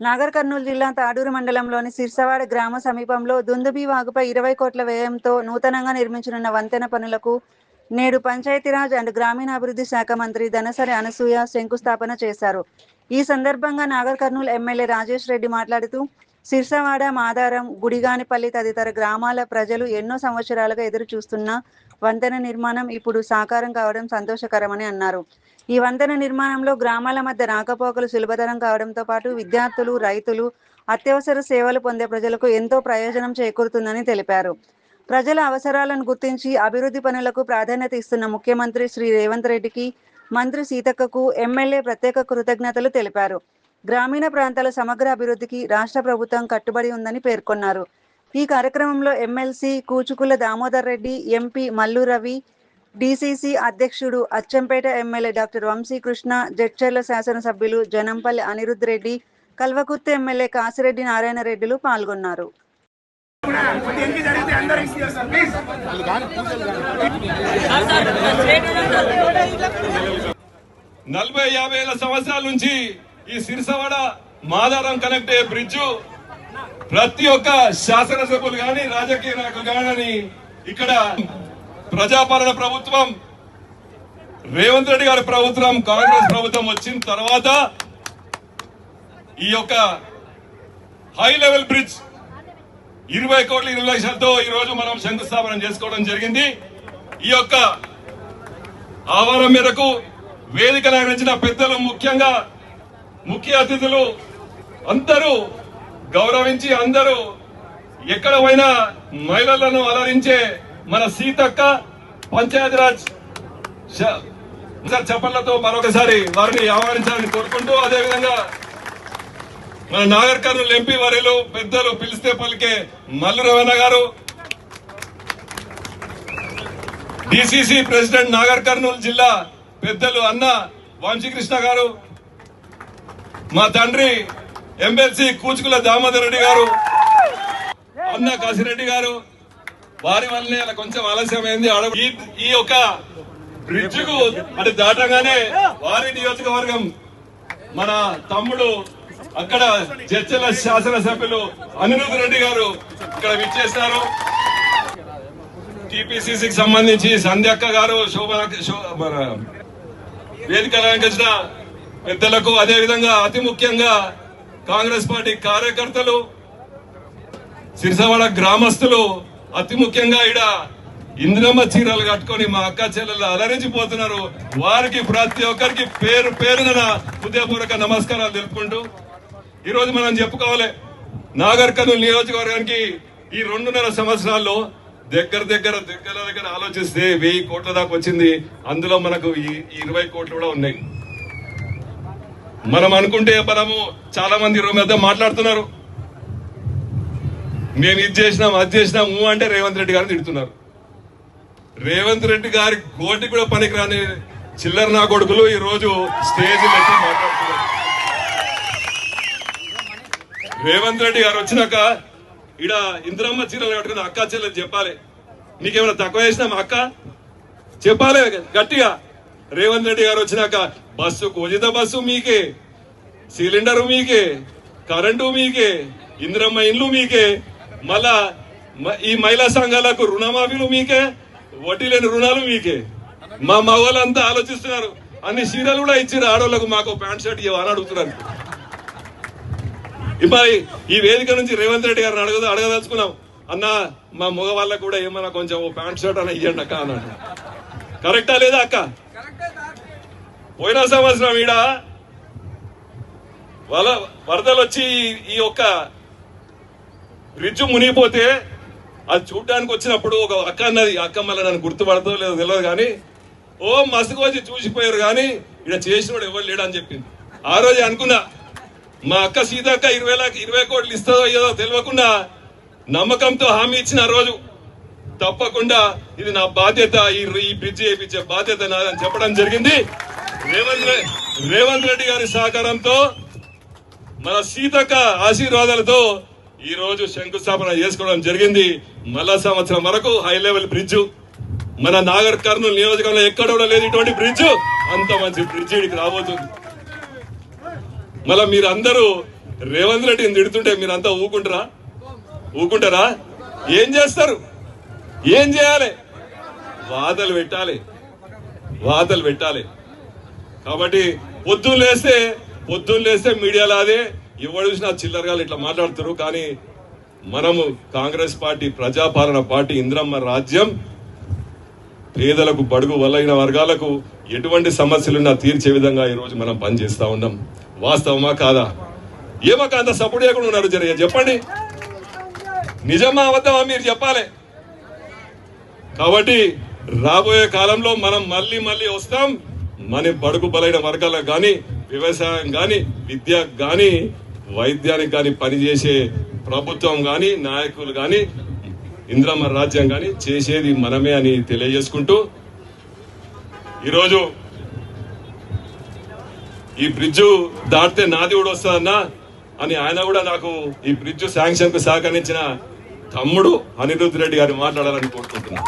నాగర్ కర్నూలు జిల్లా తాడూరు మండలంలోని సిర్సవాడ గ్రామ సమీపంలో దుందుబి వాగుపై 20 కోట్ల వ్యయంతో నూతనంగా నిర్మించనున్న వంతెన పనులకు నేడు పంచాయతీరాజ్ అండ్ గ్రామీణాభివృద్ధి శాఖ మంత్రి ధనసరి అనసూయ శంకుస్థాపన చేశారు. ఈ సందర్భంగా నాగర్ కర్నూలు ఎమ్మెల్యే రాజేష్ రెడ్డి మాట్లాడుతూ సిర్సవాడ, మాదారం, గుడిగానిపల్లి తదితర గ్రామాల ప్రజలు ఎన్నో సంవత్సరాలుగా ఎదురు చూస్తున్న వంతెన నిర్మాణం ఇప్పుడు సాకారం కావడం సంతోషకరమని అన్నారు. ఈ వంతెన నిర్మాణంలో గ్రామాల మధ్య రాకపోకలు సులభతరం కావడంతో పాటు విద్యార్థులు, రైతులు, అత్యవసర సేవలు పొందే ప్రజలకు ఎంతో ప్రయోజనం చేకూరుతుందని తెలిపారు. ప్రజల అవసరాలను గుర్తించి అభివృద్ధి పనులకు ప్రాధాన్యత ఇస్తున్న ముఖ్యమంత్రి శ్రీ రేవంత్ రెడ్డికి, మంత్రి సీతక్కకు ఎమ్మెల్యే ప్రత్యేక కృతజ్ఞతలు తెలిపారు. గ్రామీణ ప్రాంతాల సమగ్ర అభివృద్ధికి రాష్ట్ర ప్రభుత్వం కట్టుబడి ఉందని పేర్కొన్నారు. ఈ కార్యక్రమంలో MLC Kuchukulla Damodar Reddy, MP Mallu Ravi, DCC అధ్యక్షుడు అచ్చంపేట ఎమ్మెల్యే డాక్టర్ వంశీకృష్ణ, జడ్చర్ల శాసనసభ్యులు జనంపల్లి అనిరుద్ రెడ్డి, కల్వకుర్తి ఎమ్మెల్యే కాసిరెడ్డి నారాయణ రెడ్డిలు పాల్గొన్నారు. 40-50 సంవత్సరాల నుంచి ఈ సిరిసవాడ మాదారం కనెక్ట్ అయ్యే బ్రిడ్జ్ ప్రతి ఒక్క శాసనసభ్యులు గాని, రాజకీయ నాయకులు గాని, ఇక్కడ ప్రజాపాలన ప్రభుత్వం రేవంత్ రెడ్డి గారి ప్రభుత్వం, కాంగ్రెస్ ప్రభుత్వం వచ్చిన తర్వాత ఈ యొక్క హై లెవెల్ బ్రిడ్జ్ 20 కోట్ల 20 లక్షలతో ఈ రోజు మనం శంకుస్థాపన చేసుకోవడం జరిగింది. ఈ యొక్క ఆహ్వానం మేరకు వేదిక నిర్వహించిన పెద్దలు, ముఖ్యంగా ముఖ్య అతిథులు అందరూ గౌరవించి, అందరూ ఎక్కడ పోయినా మహిళలను అలరించే మన సీతక్క పంచాయతీరాజ్ చప్పళ్లతో మరొకసారి వారిని ఆహ్వానించాలని కోరుకుంటూ, అదేవిధంగా మన నాగర్ కర్నూలు ఎంపీ వర్యులు పెద్దలు పిలిస్తే పలికే మల్లు రవణ గారు, డిసిసి ప్రెసిడెంట్ నాగర్ కర్నూలు జిల్లా పెద్దలు అన్న వంశీకృష్ణ గారు, మా తండ్రి ఎమ్మెల్సీ కూచుకుల దామోదర్ రెడ్డి గారు, అన్న కాసిరెడ్డి గారు, వారి వల్లనే అలా కొంచెం ఆలస్యమైంది. ఈ యొక్క బ్రిడ్జ్ కు అది దాటగానే వారి నియోజకవర్గం మన తమ్ముడు అక్కడ చర్చల శాసనసభ్యులు అనిరుద్ రెడ్డి గారు ఇక్కడ విచ్చేస్తారు. టిపిసిసికి సంబంధించి సంధ్యక్క గారు, వేదిక అలంకరించిన పెద్దలకు, అదేవిధంగా అతి ముఖ్యంగా కాంగ్రెస్ పార్టీ కార్యకర్తలు, సిరిసవాడ గ్రామస్తులు, అతి ముఖ్యంగా ఈడ ఇంద్రమ్మ చీరలు కట్టుకొని మా అక్క చెల్లెలు అలరించిపోతున్నారు. వారికి ప్రతి ఒక్కరికి పేరు పేరున హృదయపూర్వక నమస్కారాలు తెలుపుకుంటూ, ఈ రోజు మనం చెప్పుకోవాలి, నాగర్ కర్నూలు నియోజకవర్గానికి ఈ 2.5 సంవత్సరాల్లో దగ్గర ఆలోచిస్తే 1000 కోట్ల దాకా వచ్చింది. అందులో మనకు ఈ 20 కోట్లు కూడా ఉన్నాయి. మనం అనుకుంటే మనము చాలా మంది మధ్య మాట్లాడుతున్నారు, మేము ఇది చేసినాం, అది చేసినాం అంటే రేవంత్ రెడ్డి గారిని తిడుతున్నారు. రేవంత్ రెడ్డి గారి కోటి కూడా పనికిరాని చిల్లర నా కొడుకులు ఈ రోజు స్టేజ్ పెట్టి మాట్లాడుతున్నారు. రేవంత్ రెడ్డి గారు వచ్చినాక ఈడ ఇంద్రమ్మ చీరలు కట్టుకుని అక్క చెల్లెలు చెప్పాలి, నీకేమైనా తక్కువ చేసినాం అక్క చెప్పాలి గట్టిగా. రేవంత్ రెడ్డి గారు వచ్చినాక బస్సుకు ఉచిత బస్సు మీకే, సిలిండరు మీకే, కరెంటు మీకే, ఇంద్రమ్మ ఇండ్లు మీకే, మళ్ళా ఈ మహిళా సంఘాలకు రుణమాఫీలు మీకే, వడ్డీ లేని రుణాలు మీకే. మా మగవాళ్ళంతా ఆలోచిస్తున్నారు, అన్ని చీరలు కూడా ఇచ్చారు ఆడవాళ్ళకు, మాకు ప్యాంట్ షర్ట్ ఇవ్వని అడుగుతున్నారు. మరి ఈ వేదిక నుంచి రేవంత్ రెడ్డి గారిని అడగదలుచుకున్నాం, అన్న మా మగవాళ్ళకు కూడా ఏమన్నా కొంచెం ప్యాంట్ షర్ట్ అని ఇవ్వండి అక్క అన్నాడు. కరెక్టా లేదా అక్క? పోయిన సంవత్సరం ఈడ వరదలు వచ్చి ఈ యొక్క బ్రిడ్జ్ మునిగిపోతే అది చూడడానికి వచ్చినప్పుడు ఒక అక్క అన్నది, అక్క మళ్ళీ నన్ను గుర్తుపడదో లేదో తెలియదు కానీ, ఓ మస్తుకు వచ్చి చూసిపోయారు కానీ ఇక్కడ చేసినోడు ఎవరు లేడని చెప్పింది. ఆ రోజు అనుకున్నా, మా అక్క సీతక్క 20 కోట్లు ఇస్తుందో ఏదో తెలియకుండా నమ్మకంతో హామీ ఇచ్చిన రోజు తప్పకుండా ఇది నా బాధ్యత, ఈ బ్రిడ్జ్ వేయించే బాధ్యత నాదని చెప్పడం జరిగింది. రేవంత్ రెడ్డి గారి సహకారంతో, మన సీతక్క ఆశీర్వాదాలతో ఈ రోజు శంకుస్థాపన చేసుకోవడం జరిగింది. మళ్ళా సంవత్సరం వరకు హై లెవెల్ బ్రిడ్జ్ మన నాగర్ కర్నూలు నియోజకవర్గంలో ఎక్కడ కూడా లేదు ఇటువంటి బ్రిడ్జ్. అంత మంచి బ్రిడ్జ్ ఇక్కడికి రాబోతుంది. మళ్ళా మీరు అందరూ రేవంత్ రెడ్డిని తిడుతుంటే మీరంతా ఊకుంటారా? ఏం చేస్తారు? ఏం చేయాలి? వాదలు పెట్టాలి. కాబట్టి పొద్దున్న లేస్తే మీడియాలో అదే ఎవరు చూసినా చిల్లరగాలు ఇట్లా మాట్లాడుతారు. కానీ మనము కాంగ్రెస్ పార్టీ ప్రజాపాలన పార్టీ, ఇంద్రమ్మ రాజ్యం, పేదలకు, బడుగు బలైన వర్గాలకు ఎటువంటి సమస్యలున్నా తీర్చే విధంగా ఈరోజు మనం పనిచేస్తా ఉన్నాం. వాస్తవమా కాదా? ఏమక్క అంత సపోర్ట్ చేయకుండా ఉన్నారు? జరిగే చెప్పండి, నిజమా అబద్ధమా మీరు చెప్పాలి. కాబట్టి రాబోయే కాలంలో మనం మళ్ళీ వస్తాం. మన బడుగు బలైన వర్గాలకు కానీ, వ్యవసాయం కానీ, విద్యకు కానీ, వైద్యానికి కానీ పనిచేసే ప్రభుత్వం కానీ, నాయకులు కానీ, ఇంద్రమ్మ రాజ్యం కానీ చేసేది మనమే అని తెలియజేసుకుంటూ, ఈరోజు ఈ బ్రిడ్జు దాటితే నాది కూడా వస్తుందన్నా అని ఆయన కూడా నాకు ఈ బ్రిడ్జు శాంక్షన్ కు సహకరించిన తమ్ముడు అనిరుద్ధ్ రెడ్డి గారిని మాట్లాడాలని కోరుకుంటున్నాను.